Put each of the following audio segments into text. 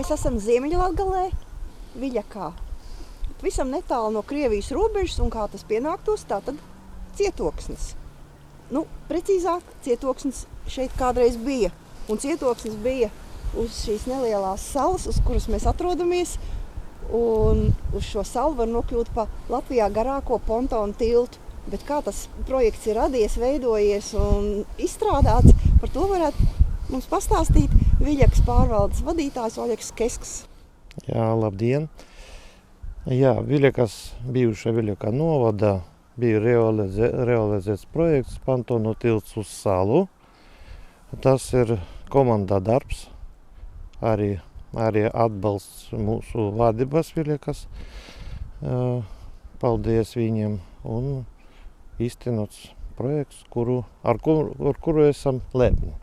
Mēs esam Ziemeļlatgalē, Viļakā. Visam netālu no Krievijas robežas, un kā tas pienāktos, tātad Cietoksnis. Precīzāk, Cietoksnis šeit kādreiz bija. Un Cietoksnis bija uz šīs nelielās salas, uz kuras mēs atrodamies. Un uz šo salu var nokļūt pa Latvijā garāko pontonu tiltu. Bet kā tas projekts ir radies, veidojies un izstrādāts, par to varētu mums pastāstīt Viļakas pārvaldes vadītājs Oļegs Kesks. Jā, labdien! Jā, bijušā Viļaka novada bija realizēts projekts pontonu tilts uz salu. Tas ir komandā darbs, arī atbalsts mūsu vadības Viļakas. Paldies viņiem un īstenots projekts, ar kuru esam lepni.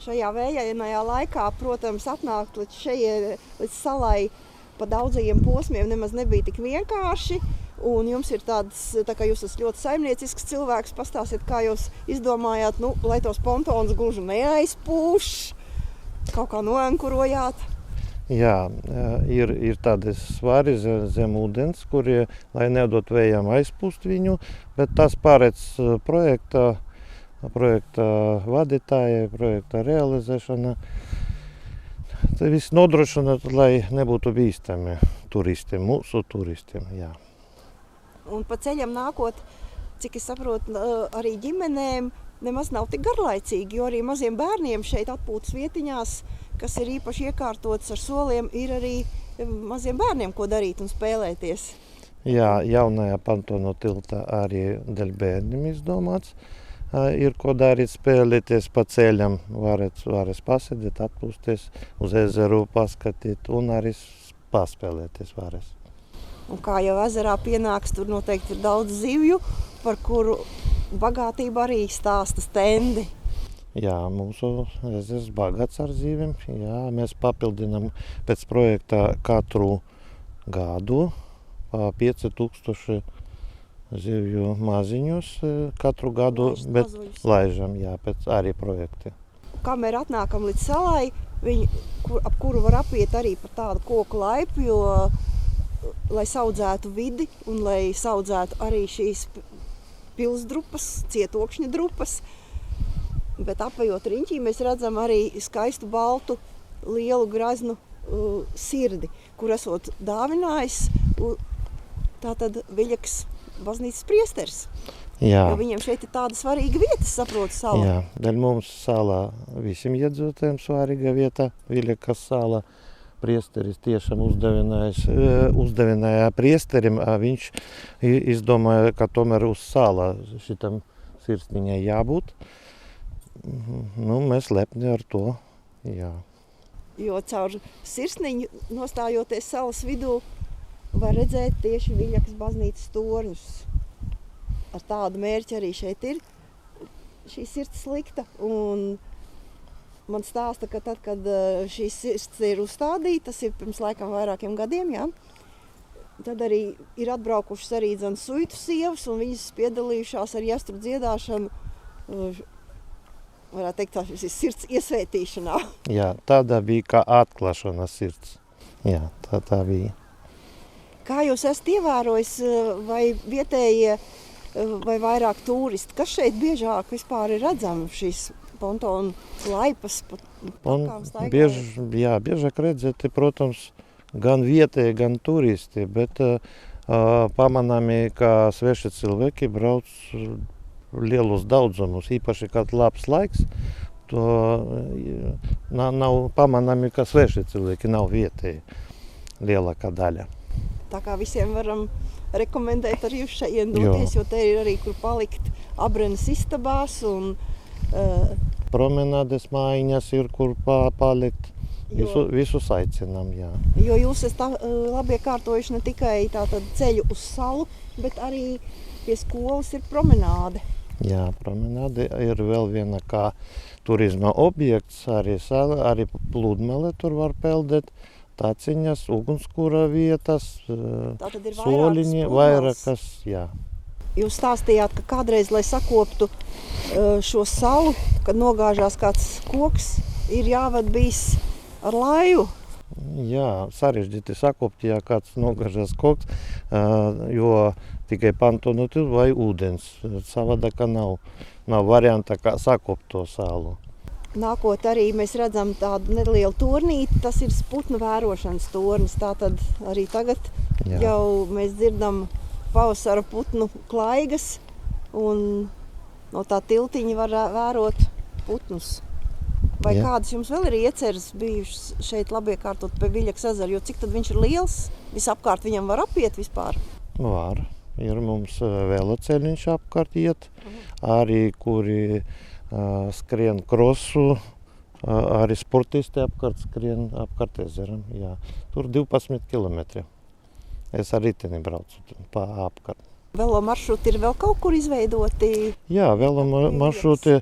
Šajā vējainajā laikā, protams, atnākt līdz salai pa daudzajiem posmiem nemaz nebija tik vienkārši. Un jums ir tā kā jūs esat ļoti saimniecisks cilvēks, pastāstiet, kā jūs izdomājāt, lai tos pontonus gluži neaizpūš, kaut kā noankurojāt. Jā, ir tādi svari zem ūdens, kuri, lai nedot vējām aizpūst viņu, bet tas pārēc projekta vadītāja, projekta realizēšana. Tas viss nodrošina, lai nebūtu bīstami turistiem, mūsu turistiem. Jā. Un pa ceļam nākot, cik es saprotu, arī ģimenēm nemaz nav tik garlaicīgi, jo arī maziem bērniem šeit atpūtas vietiņās, kas ir īpaši iekārtotas ar soliem, ir arī maziem bērniem ko darīt un spēlēties. Jā, jaunajā pontonu tiltā arī dēļ bērniem izdomāts. Ir ko darīt, spēlēties pa ceļam, varēs pasēdēt, atpūsties, uz ezeru paskatīt un arī paspēlēties varēs. Un kā jau ezerā pienāks, tur noteikti ir daudz zivju, par kuru bagātību arī stāsta stendi. Jā, mūsu ezers bagāts ar zivīm. Jā, mēs papildinām pēc projekta katru gadu 5000 zivju maziņus katru gadu, bet laižam, jā, pēc arī projekti. Kamēr atnākam līdz salai, ap kuru var apiet arī par tādu koku laipu, jo, lai saudzētu vidi un lai saudzētu arī šīs pilsdrupas, cietokšņa drupas. Bet apējot riņķī mēs redzam arī skaistu baltu lielu graznu sirdi, kur esot dāvinājis tātad Viļakas baznīcas priesteris. Jā. Jo viņiem šeit ir tāda svarīga vieta, saprotu, salā. Jā, dēļ mums salā visiem iedzīvotājiem svarīga vieta, Viļakas sala. Priesteris tiešām uzdevināja priesterim, viņš izdomāja, ka tomēr uz sala šitam sirsniņai jābūt. Mēs lepni ar to, jā. Jo caur sirsniņu nostājoties salas vidū var redzēt tieši Viļakas baznīcas torņus. Ar tādu mērķi arī šeit ir šī sirds likta. Un man stāsta, ka tad, kad šī sirds ir uzstādīta, tas ir pirms laikam vairākiem gadiem, jā, tad arī ir atbraukušas arī suitu sievas, un viņas piedalījušās ar jāstru dziedāšanu, varētu teikt, tā ir sirds iesvētīšanā. Jā, tāda bija kā atklāšana sirds. Jā, tā bija. Kā jūs esat ievērojis, vai vietējie, vai vairāk turisti? Kas šeit biežāk vispār ir redzami šīs pontonu laipas? Biežāk redzēti, protams, gan vietēji, gan turisti, bet pamanāmi, ka sveši cilvēki brauc lielus daudzumus, īpaši, kad labs laiks, to nav pamanāmi, ka sveši cilvēki nav vietēji lielākā daļa. Tā kā visiem varam rekomendēt arī uz šajien doties, jo te ir arī kur palikt Abrenes istabās un promenādes mājiņas ir, kur palikt. Visus aicinām, jā. Jo jūs esat labi iekārtojuši ne tikai tātad ceļu uz salu, bet arī pie skolas ir promenāde. Jā, promenāde ir vēl viena kā turisma objekts, arī pludmale tur var peldēt. Taciņas, ugunskura vietas, soliņi, vairākas, jā. Jūs stāstījāt, ka kādreiz, lai sakoptu šo salu, kad nogāžās kāds koks, ir jāved bijis ar laivu. Jā, sarežģīti sakopt, ja kāds nogažas koks, jo tikai pantonoti vai ūdens. Savādāk nav varianta, kā sakopt to sālu. Nākot arī mēs redzam tādu nelielu turnīti, tas ir putnu vērošanas tornis. Tātad arī tagad jau mēs dzirdam pavasara putnu klaigas un no tā tiltiņa var vērot putnus. Vai kādas jums vēl ir ieceres bijušas šeit labiekārtot pie Viļakas ezera, jo cik tad viņš ir liels? Visapkārt viņam var apiet vispār? Var. Ir mums veloceļiņš apkārt iet, arī kuri skrien krosu, arī sportisti apkārt skrien apkārt ezeram. Jā. Tur 12 kilometri. Es ar riteni braucu pa apkārt. Velo maršruti ir vēl kaut kur izveidoti? Jā, velo maršruti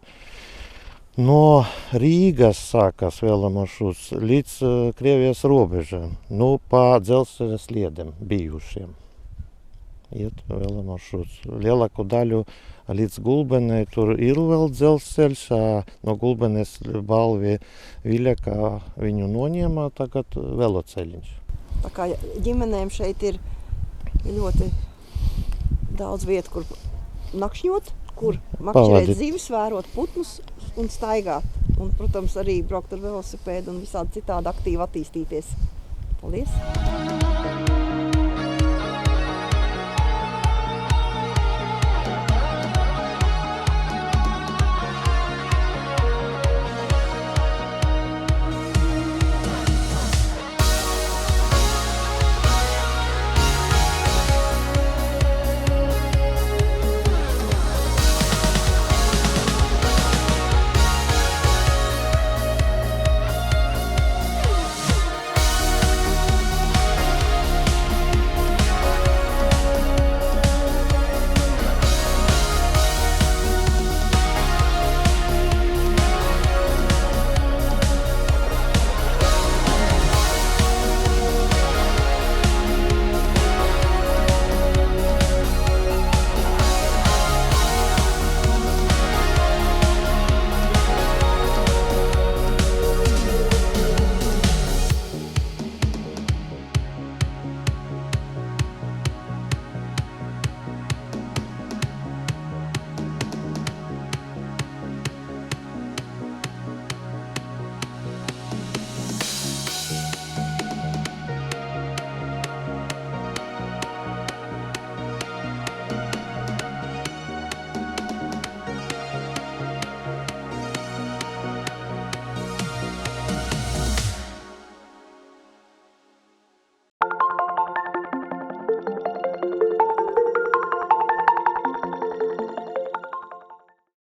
no Rīgas sākas velo maršruts līdz Krievijas robežām. Nu, pa dzelzceļa sliedēm bijušiem. Iet velo maršruts. Lielāko daļu līdz Gulbenei tur ir vēl dzelzceļš. No Gulbenes balvi Viļaka viņu noņēma, tagad veloceļiņš. Tā kā ģimenēm šeit ir ļoti daudz vietu, kur nakšņot, kur makšķerēt zivis, vērot putnus un staigāt. Un, protams, arī braukt ar velosipēdu un visādi citādi aktīvi attīstīties. Paldies!